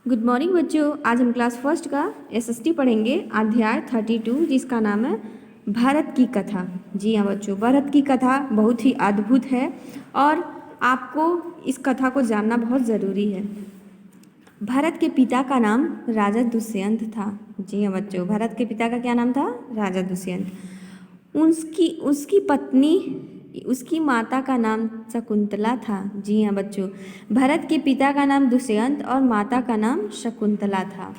Good morning बच्चों। आज हम क्लास फर्स्ट का एसएसटी पढ़ेंगे, अध्याय 32, जिसका नाम है भारत की कथा। जी हाँ बच्चों, भारत की कथा बहुत ही अद्भुत है और आपको इस कथा को जानना बहुत ज़रूरी है। भारत के पिता का नाम राजा दुष्यंत था। जी हाँ बच्चों, भारत के पिता का क्या नाम था? राजा दुष्यंत। उसकी पत्नी, उसकी माता का नाम शकुंतला था। जी हाँ बच्चों, भरत के पिता का नाम दुष्यंत और माता का नाम शकुंतला था।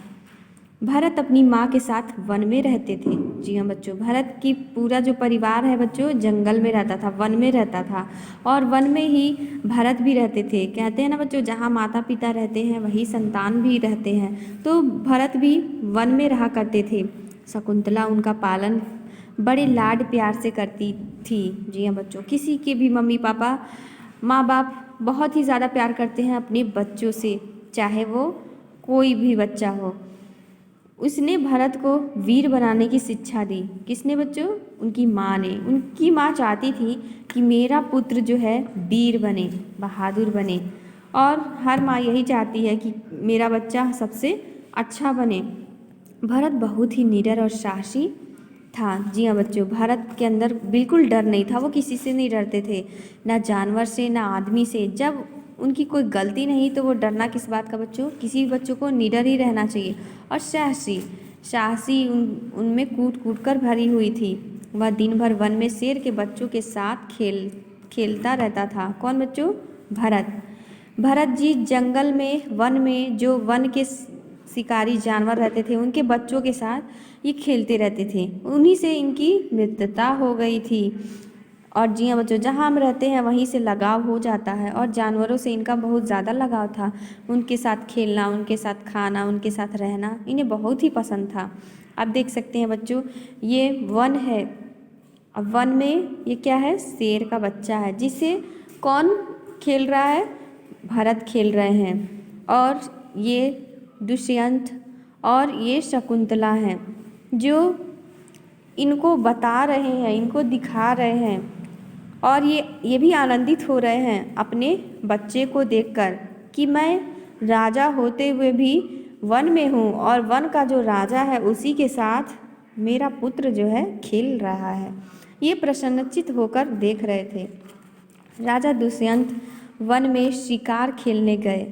भरत अपनी माँ के साथ वन में रहते थे। जी हाँ बच्चों, भरत की पूरा जो परिवार है बच्चों जंगल में रहता था, वन में रहता था और वन में ही भरत भी रहते थे। कहते हैं ना बच्चों, जहाँ माता पिता रहते हैं वहीं संतान भी रहते हैं, तो भरत भी वन में रहा करते थे। शकुंतला उनका पालन बड़े लाड प्यार से करती थी। जी हाँ बच्चों, किसी के भी मम्मी पापा, माँ बाप बहुत ही ज़्यादा प्यार करते हैं अपने बच्चों से, चाहे वो कोई भी बच्चा हो। उसने भरत को वीर बनाने की शिक्षा दी। किसने बच्चों? उनकी माँ ने। उनकी माँ चाहती थी कि मेरा पुत्र जो है वीर बने, बहादुर बने, और हर माँ यही चाहती है कि मेरा बच्चा सबसे अच्छा बने। भरत बहुत ही निडर और साहसी था। जी हाँ बच्चों, भारत के अंदर बिल्कुल डर नहीं था। वो किसी से नहीं डरते थे, ना जानवर से ना आदमी से। जब उनकी कोई गलती नहीं तो वो डरना किस बात का बच्चों? किसी भी बच्चों को निडर ही रहना चाहिए। और साहसी साहसी उनमें कूट कूट कर भरी हुई थी। वह दिन भर वन में शेर के बच्चों के साथ खेलता रहता था। कौन बच्चों? भरत। भरत जी जंगल में, वन में जो वन के शिकारी जानवर रहते थे उनके बच्चों के साथ ये खेलते रहते थे। उन्हीं से इनकी मित्रता हो गई थी। और जी हाँ बच्चों, जहाँ हम रहते हैं वहीं से लगाव हो जाता है और जानवरों से इनका बहुत ज़्यादा लगाव था। उनके साथ खेलना, उनके साथ खाना, उनके साथ रहना इन्हें बहुत ही पसंद था। आप देख सकते हैं बच्चों, ये वन है। अब वन में ये क्या है? शेर का बच्चा है, जिसे कौन खेल रहा है? भरत खेल रहे हैं। और ये दुष्यंत और ये शकुंतला हैं जो इनको बता रहे हैं, इनको दिखा रहे हैं, और ये भी आनंदित हो रहे हैं अपने बच्चे को देखकर कि मैं राजा होते हुए भी वन में हूँ और वन का जो राजा है उसी के साथ मेरा पुत्र जो है खेल रहा है। ये प्रसन्नचित्त होकर देख रहे थे। राजा दुष्यंत वन में शिकार खेलने गए।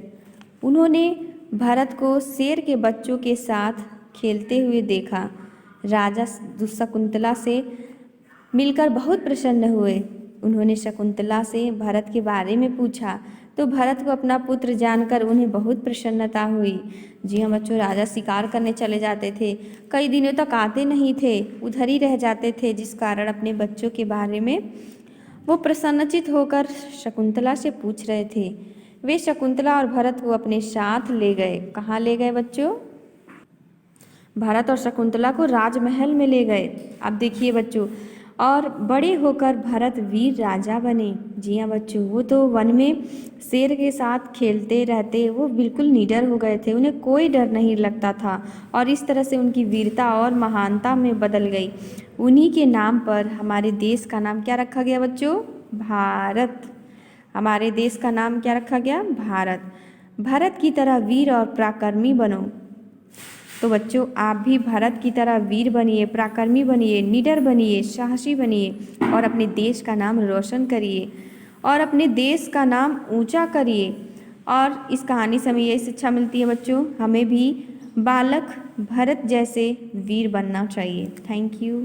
उन्होंने भरत को शेर के बच्चों के साथ खेलते हुए देखा। राजा शकुंतला से मिलकर बहुत प्रसन्न हुए। उन्होंने शकुंतला से भरत के बारे में पूछा तो भरत को अपना पुत्र जानकर उन्हें बहुत प्रसन्नता हुई। जी हाँ बच्चों, राजा शिकार करने चले जाते थे, कई दिनों तक आते नहीं थे, उधर ही रह जाते थे, जिस कारण अपने बच्चों के बारे में वो प्रसन्नचित होकर शकुंतला से पूछ रहे थे। वे शकुंतला और भरत को अपने साथ ले गए। कहाँ ले गए बच्चों? भरत और शकुंतला को राजमहल में ले गए। अब देखिए बच्चों, और बड़े होकर भरत वीर राजा बने। जी हाँ बच्चों, वो तो वन में शेर के साथ खेलते रहते, वो बिल्कुल निडर हो गए थे, उन्हें कोई डर नहीं लगता था और इस तरह से उनकी वीरता और महानता में बदल गई। उन्हीं के नाम पर हमारे देश का नाम क्या रखा गया बच्चों? भारत। हमारे देश का नाम क्या रखा गया? भारत। भारत की तरह वीर और पराक्रमी बनो। तो बच्चों, आप भी भारत की तरह वीर बनिए, पराक्रमी बनिए, निडर बनिए, साहसी बनिए और अपने देश का नाम रोशन करिए और अपने देश का नाम ऊंचा करिए। और इस कहानी से हमें यही शिक्षा मिलती है बच्चों, हमें भी बालक भरत जैसे वीर बनना चाहिए। Thank you.